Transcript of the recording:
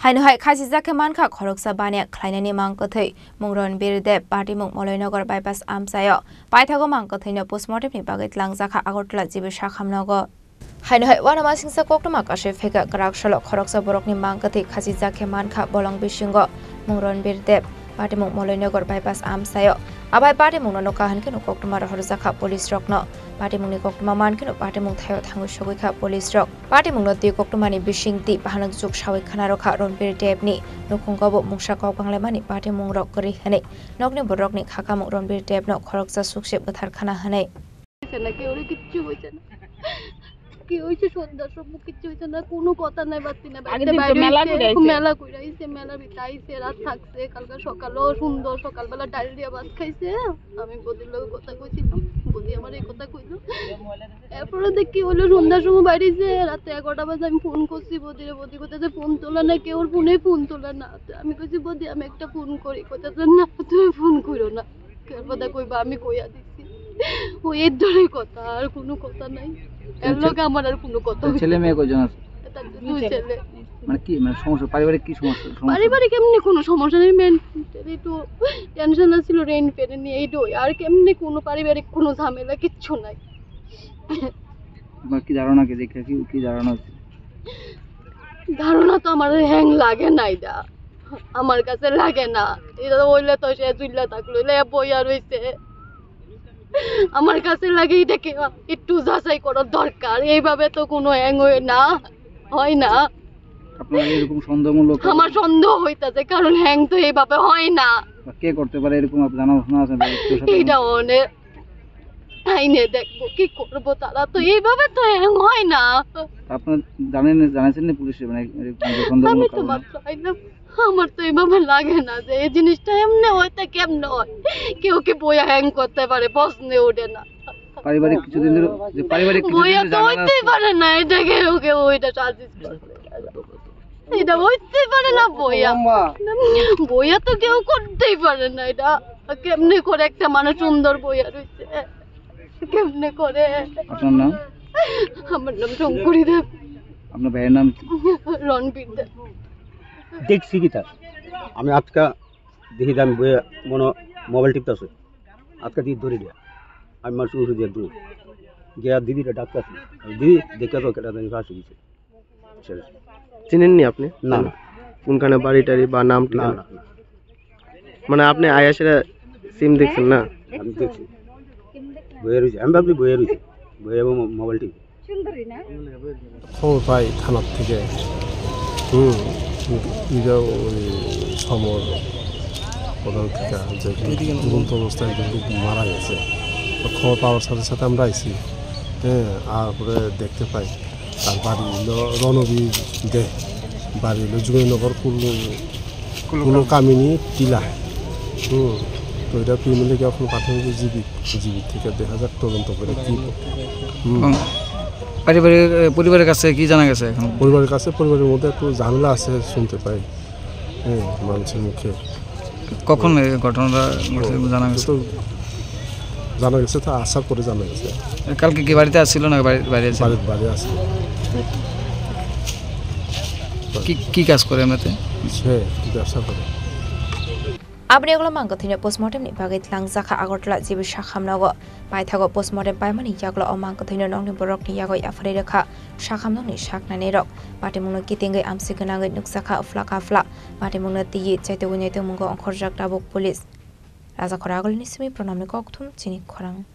Hainhai Kazi Zakamanka Koroksa Bania Kleinani Mankothi Mungron Birde Party Mung Molinogar bypass Amsayo Paitago Mankothino postmortem ni Bagit Langzaka Agotla Zibisha Hamnogo Hainhai Wanamasing Sakokmakashe Fega Grakshalo Koroksa Borokni Mankothi Kazi Zakamanka Bolong Bishingo Mungron Birde Party Mung Molinogar bypass Amsayo Abai Party Mung no Kahankin Koktumar Horzaka Police Rock no Party Mung Koktumamankin Party Mung Tayo Tangushowika Police Rock Party Mung Noti Koktumani Bishing Deep Hanang Zuk Shawi Kanaroka Ronbir Debni Nukungobo Mushako Banglemani Party Mung Rock Gori Hane Nogni Borokni Hakamuk Ronbir Debno Koroksa Sukship Bathar Khana Hane কি হইছে সন্ধ্যার সময় কিছু হইছে না কোনো কথা নাই বাতি না মেলা কইরাইছে মেলা বিতাইছে রাত থাকছে কালকে সকালেও সুন্দর সকালবেলা ডাল দিয়া ভাত খাইছে আমি বদির লগে কথা কইছিলাম বদি আমার এই কথা কইলো এরপরে দেখি হলো সন্ধ্যার সময় বাইরেছে রাতে 11টা বাজে আমি ফোন করছি বদিরে বদি কইতাছে ফোন তোলা না কেউ ফোনে ফোন তোলা না আমি কইছি বদি আমি একটা ফোন করি কইতাছে না তুমি ফোন কইরো না কেবল কইবা আমি কইয়া দিছি ও এর ধরে কথা আর কোনো কথা নাই এর লগে আমার আর কোনো কথা ছেলে মেয়ে কয়জন আছে দুই ছেলে মানে কি মানে সমস্যা পারিবারিক কি সমস্যা পারিবারিক এমনি কোনো সমস্যা নেই মেন্টালি একটু টেনশন ছিল রেন পেরে নিয়ে এইটাই আর কেমনি কোনো পারিবারিক কোনো ঝামেলা কিচ্ছু নাই তোমার কি ধারণা কি দেখে কি ধারণা আছে ধারণা তো আমার হ্যাং লাগে না এটা আমার কাছে লাগে না এটা হইলে তো সে জুইলা থাকলো লে বইয়া রইছে আমার কাছে লাগে এটাকে একটু যাচাই করার দরকার এইভাবে তো কোনো হ্যাং হয় না আপনার এরকম সন্দেহমূলক আমার সন্দেহ হইতাছে কারণ হ্যাং তো এইভাবে হয় না কে করতে পারে এরকম আপনি জানা আছে এটা অনেক আইনে দেখবো কি করবো তারা তো এইভাবে তো হ্যাং হয় না আপনার জানাইছেন না পুলিশে মানে আমি তো মাত্র আমার তো এইভাবে লাগে না যে এই জিনিসটা এমনি হইতে কেমনে হয় কেউ কি বইয়া হ্যাং করতে পারে প্রশ্নে ওঠে না পারিবারিক কিছুদিন ধরে যে পারিবারিক বইয়া তো হইতেই পারে না এটা কেউ ওইটা সাজিস এটা হইতেই পারে না বইয়া তো কেউ করতেই পারে না এটা কেমনে করে একটা মানুষ সুন্দর বইয়া রয়েছে কেমনে করে আপনার নাম আমার নাম শঙ্করী দেব আপনার ভাইয়ের নাম রণবীর দেব দেখছি কি তা আমি আজকে দেখি আমি মনে মোবাইল টিপতেছে আজকে দিয়ে ধরে দিয়া আমি মার শুরু দিয়ে দূর গিয়া দিদিটা ডাক্তার দিদি দেখে তো কেটা জানি ফাঁসি গেছে চিনেননি আপনি না কোনখানে বাড়ি টাড়ি বা নাম না মানে আপনি আয়াসের সিম দেখছেন না আমি দেখছি বইয়ে রয়েছে আমি ভাবছি বইয়ে রয়েছে বইয়ে মোবাইল টিপ খবর পাই থানার থেকে ওই সমর প্রধান থেকে যে দুরন্ত অবস্থায় কিন্তু মারা গেছে খবর পাওয়ার সাথে সাথে আমরা আইছি আর পরে দেখতে পাই তার বাড়ি হলো রণবীর দে বাড়ি হলো যুগনগর কুলো কামিনী টিলা তো এটা ফ্যামিলিকে এখন প্রাথমিক জীবিত থেকে দেখা যাক তদন্ত করে কি পরিবারের কাছে কি জানা গেছে এখন পরিবারের মধ্যে একটু ঝামেলা আছে শুনতে পাই মানুষের মুখে কখন ঘটনাটা জানা গেছে তো আসার পরে জানা গেছে কালকে কি বাড়িতে আসছিল না বাড়ি আসছিল কি কাজ করে এমনিতে সে ব্যবসা করে Abri aglo mangkothino postmortem ni bagit Langzaka Agotla Zibisha Hamnogo Paithago postmortem paimani yaglo omangkothino nongni borok ni yagoi afre rekha Shakhamno ni Shakna nerok Patimungno kitingai amsiganangai nuksaka flaka Patimungno tiyi chaitogonyai mungo onkhorjak tabuk police Raza Koragol ni simi pronamni kokthum chini khorang